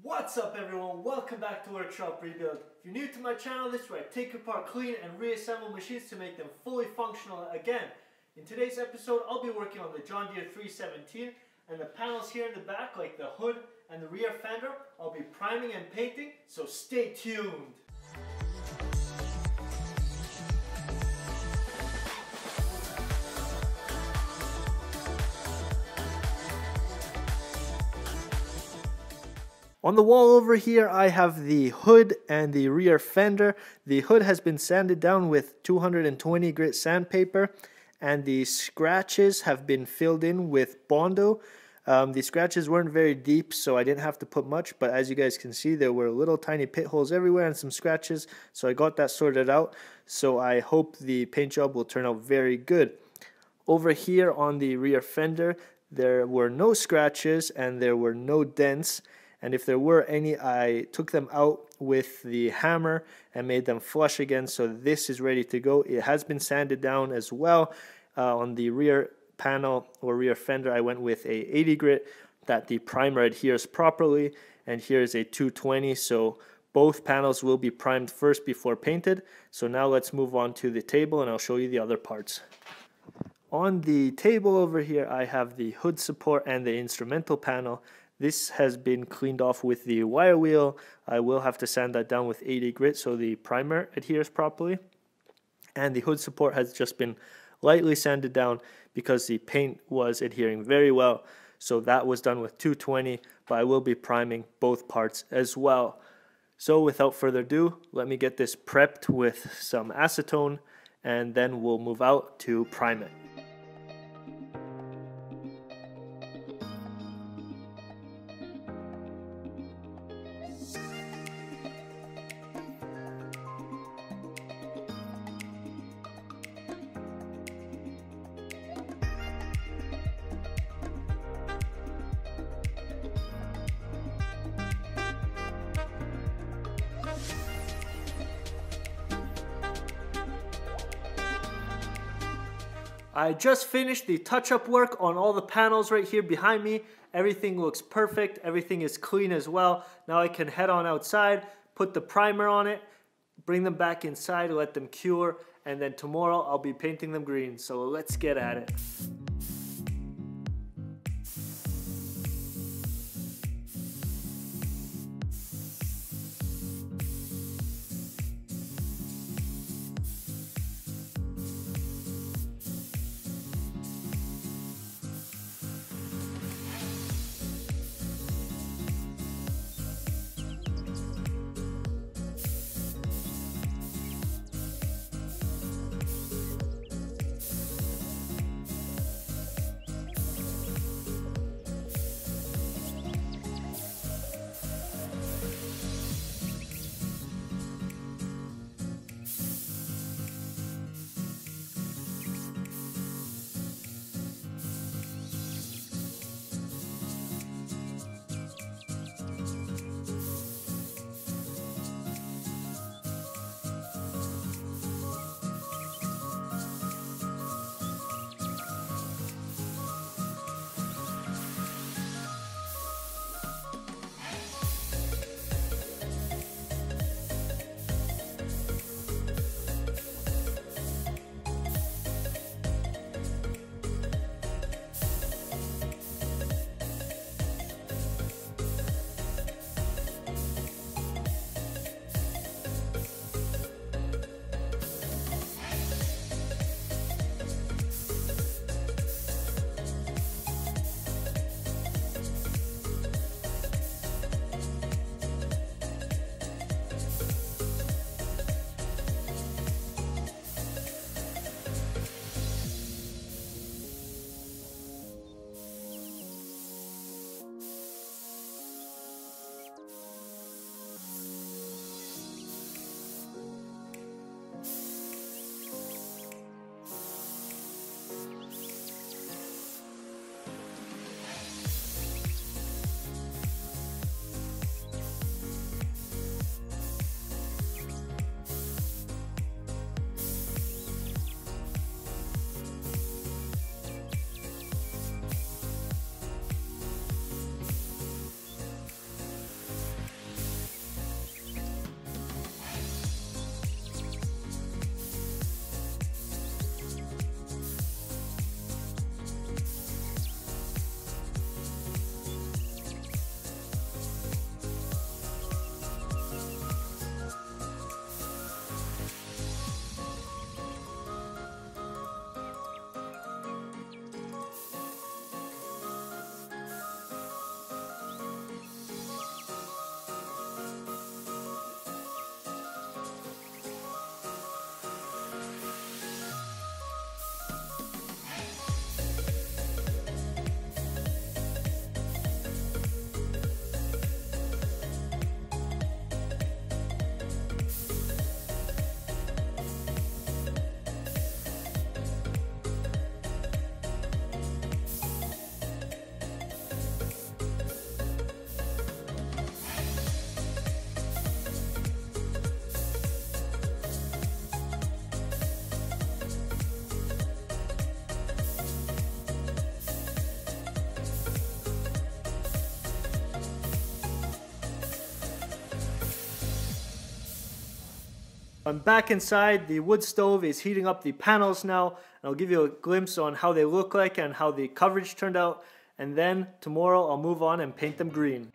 What's up everyone, welcome back to Workshop Rebuild. If you're new to my channel, this is where I take apart, clean and reassemble machines to make them fully functional again. In today's episode, I'll be working on the John Deere 317 and the panels here in the back, like the hood and the rear fender, I'll be priming and painting, so stay tuned. On the wall over here, I have the hood and the rear fender. The hood has been sanded down with 220 grit sandpaper, and the scratches have been filled in with Bondo. The scratches weren't very deep, so I didn't have to put much, but as you guys can see, there were little tiny pit holes everywhere and some scratches, so I got that sorted out. So I hope the paint job will turn out very good. Over here on the rear fender, there were no scratches and there were no dents. And if there were any, I took them out with the hammer and made them flush again, so this is ready to go. It has been sanded down as well. On the rear panel or rear fender, I went with a 80 grit that the primer adheres properly, and here's a 220, so both panels will be primed first before painted. So now let's move on to the table and I'll show you the other parts. On the table over here, I have the hood support and the instrumental panel. This has been cleaned off with the wire wheel. I will have to sand that down with 80 grit so the primer adheres properly. And the hood support has just been lightly sanded down because the paint was adhering very well. So that was done with 220, but I will be priming both parts as well. So without further ado, let me get this prepped with some acetone and then we'll move out to prime it. I just finished the touch-up work on all the panels right here behind me. Everything looks perfect. Everything is clean as well. Now I can head on outside, put the primer on it, bring them back inside, let them cure, and then tomorrow I'll be painting them green. So let's get at it. I'm back inside. The wood stove is heating up the panels now, and I'll give you a glimpse on how they look like and how the coverage turned out, and then tomorrow I'll move on and paint them green.